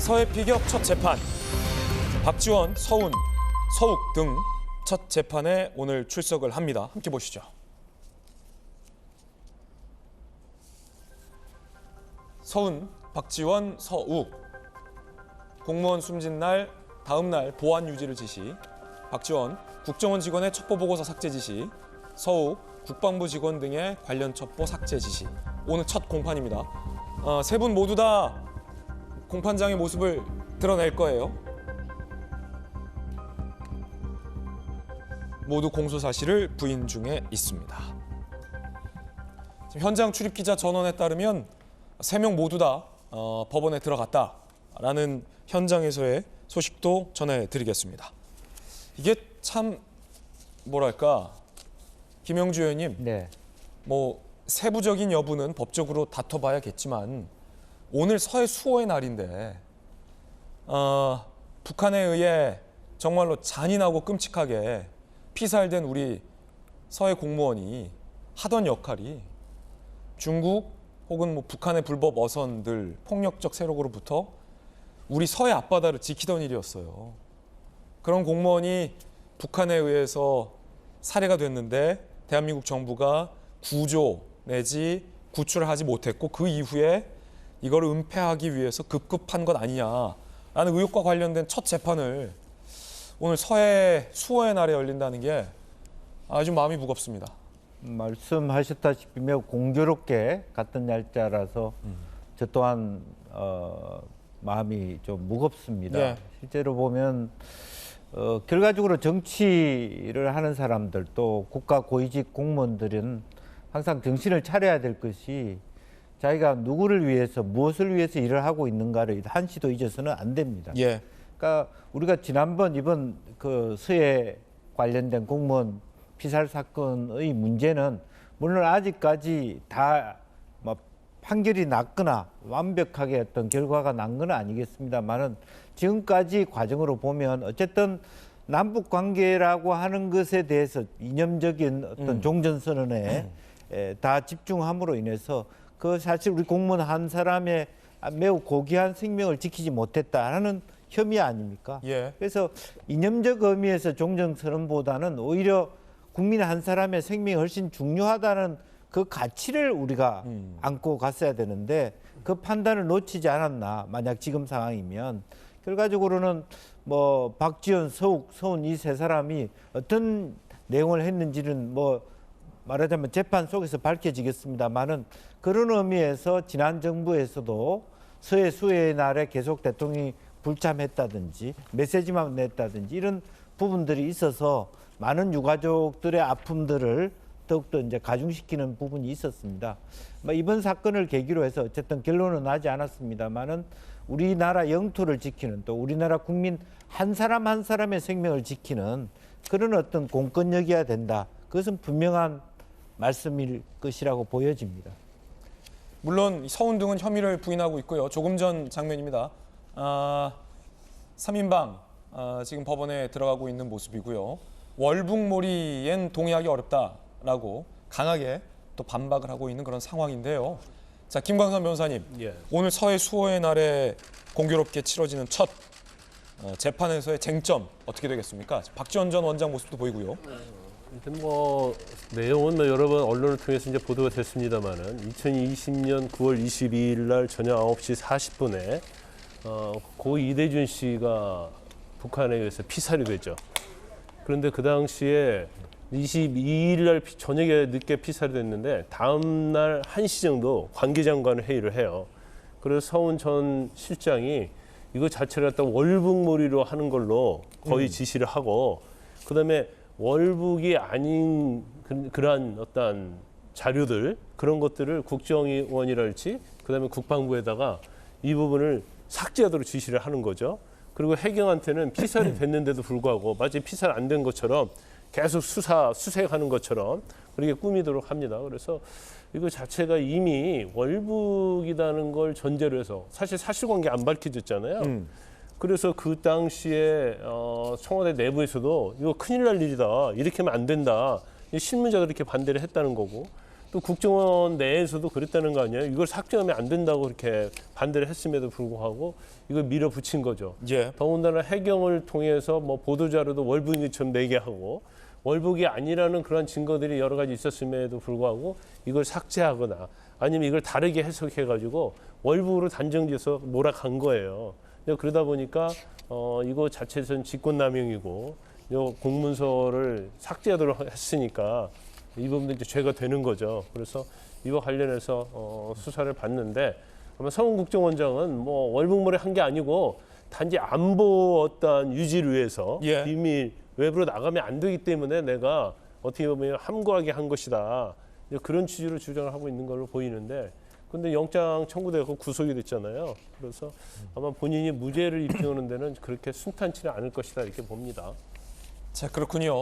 서해 피격 첫 재판. 박지원, 서훈, 서욱 등 첫 재판에 오늘 출석을 합니다. 함께 보시죠. 서훈, 박지원, 서욱. 공무원 숨진 날, 다음 날 보안 유지를 지시. 박지원, 국정원 직원의 첩보 보고서 삭제 지시. 서욱, 국방부 직원 등의 관련 첩보 삭제 지시. 오늘 첫 공판입니다. 세 분 모두 다 공판장의 모습을 드러낼 거예요. 모두 공소 사실을 부인 중에 있습니다. 지금 현장 출입 기자 전원에 따르면 3명 모두 다 법원에 들어갔다라는 현장에서의 소식도 전해드리겠습니다. 이게 참 뭐랄까, 김영주 의원님, 네. 뭐 세부적인 여부는 법적으로 다퉈봐야겠지만 오늘 서해 수호의 날인데 북한에 의해 정말로 잔인하고 끔찍하게 피살된 우리 서해 공무원이 하던 역할이 중국 혹은 뭐 북한의 불법 어선들 폭력적 세력으로부터 우리 서해 앞바다를 지키던 일이었어요. 그런 공무원이 북한에 의해서 살해가 됐는데 대한민국 정부가 구조 내지 구출을 하지 못했고 그 이후에 이걸 은폐하기 위해서 급급한 것 아니냐라는 의혹과 관련된 첫 재판을 오늘 서해 수호의 날에 열린다는 게 아주 마음이 무겁습니다. 말씀하셨다시피 매우 공교롭게 같은 날짜라서 저 또한 마음이 좀 무겁습니다. 네. 실제로 보면 결과적으로 정치를 하는 사람들 또 국가 고위직 공무원들은 항상 정신을 차려야 될 것이 자기가 누구를 위해서 무엇을 위해서 일을 하고 있는가를 한시도 잊어서는 안 됩니다. 예. 그러니까 우리가 지난번 이번 그 서해 관련된 공무원 피살 사건의 문제는 물론 아직까지 다 뭐 판결이 났거나 완벽하게 어떤 결과가 난 건 아니겠습니다만은 지금까지 과정으로 보면 어쨌든 남북 관계라고 하는 것에 대해서 이념적인 어떤 종전선언에 다 집중함으로 인해서 그 사실 우리 공무원 한 사람의 매우 고귀한 생명을 지키지 못했다라는 혐의 아닙니까? 예. 그래서 이념적 의미에서 종전선언보다는 오히려 국민 한 사람의 생명이 훨씬 중요하다는 그 가치를 우리가 안고 갔어야 되는데 그 판단을 놓치지 않았나, 만약 지금 상황이면. 결과적으로는 뭐 박지원, 서욱, 서훈 이 세 사람이 어떤 내용을 했는지는 뭐 말하자면 재판 속에서 밝혀지겠습니다만은 그런 의미에서 지난 정부에서도 서해 수호의 날에 계속 대통령이 불참했다든지 메시지만 냈다든지 이런 부분들이 있어서 많은 유가족들의 아픔들을 더욱더 이제 가중시키는 부분이 있었습니다. 이번 사건을 계기로 해서 어쨌든 결론은 나지 않았습니다만은 우리나라 영토를 지키는 또 우리나라 국민 한 사람 한 사람의 생명을 지키는 그런 어떤 공권력이어야 된다. 그것은 분명한 말씀일 것이라고 보여집니다. 물론 서훈 등은 혐의를 부인하고 있고요. 조금 전 장면입니다. 3인방 지금 법원에 들어가고 있는 모습이고요. 월북몰이엔 동의하기 어렵다라고 강하게 또 반박을 하고 있는 그런 상황인데요. 자, 김광선 변호사님, 예. 오늘 서해 수호의 날에 공교롭게 치러지는 첫 재판에서의 쟁점 어떻게 되겠습니까? 박지원 전 원장 모습도 보이고요. 일단 뭐 내용은 뭐 여러 번 언론을 통해서 이제 보도가 됐습니다만은 2020년 9월 22일 날 저녁 9시 40분에 고 이대준 씨가 북한에 의해서 피살이 되죠. 그런데 그 당시에 22일 날 저녁에 늦게 피살이 됐는데 다음 날 1시 정도 관계장관을 회의를 해요. 그래서 서훈 전 실장이 이거 자체를 갖다 월북몰이로 하는 걸로 거의 지시를 하고 그다음에 월북이 아닌 그러한 어떤 자료들 그런 것들을 국정원이랄지 그다음에 국방부에다가 이 부분을 삭제하도록 지시를 하는 거죠. 그리고 해경한테는 피살이 됐는데도 불구하고 마치 피살 안 된 것처럼 계속 수색하는 것처럼 그렇게 꾸미도록 합니다. 그래서 이거 자체가 이미 월북이라는 걸 전제로 해서 사실 사실관계 안 밝혀졌잖아요. 그래서 그 당시에 청와대 내부에서도 이거 큰일 날 일이다. 이렇게 하면 안 된다. 실무자들이 이렇게 반대를 했다는 거고 또 국정원 내에서도 그랬다는 거 아니에요? 이걸 삭제하면 안 된다고 그렇게 반대를 했음에도 불구하고 이걸 밀어붙인 거죠. 예. 더군다나 해경을 통해서 뭐 보도자료도 월북인처럼 내게 하고 월북이 아니라는 그런 증거들이 여러 가지 있었음에도 불구하고 이걸 삭제하거나 아니면 이걸 다르게 해석해가지고 월북으로 단정지어서 몰아간 거예요. 그러다 보니까 이거 자체에서는 직권남용이고 요 공문서를 삭제하도록 했으니까 이 부분도 이제 죄가 되는 거죠. 그래서 이와 관련해서 수사를 받는데 아마 서훈 국정원장은 뭐 월북몰이 한 게 아니고 단지 안보 어떤 유지를 위해서 예. 비밀 외부로 나가면 안 되기 때문에 내가 어떻게 보면 함구하게 한 것이다. 이제 그런 취지로 주장을 하고 있는 걸로 보이는데 근데 영장 청구되고 구속이 됐잖아요. 그래서 아마 본인이 무죄를 입증하는 데는 그렇게 순탄치는 않을 것이다 이렇게 봅니다. 자, 그렇군요.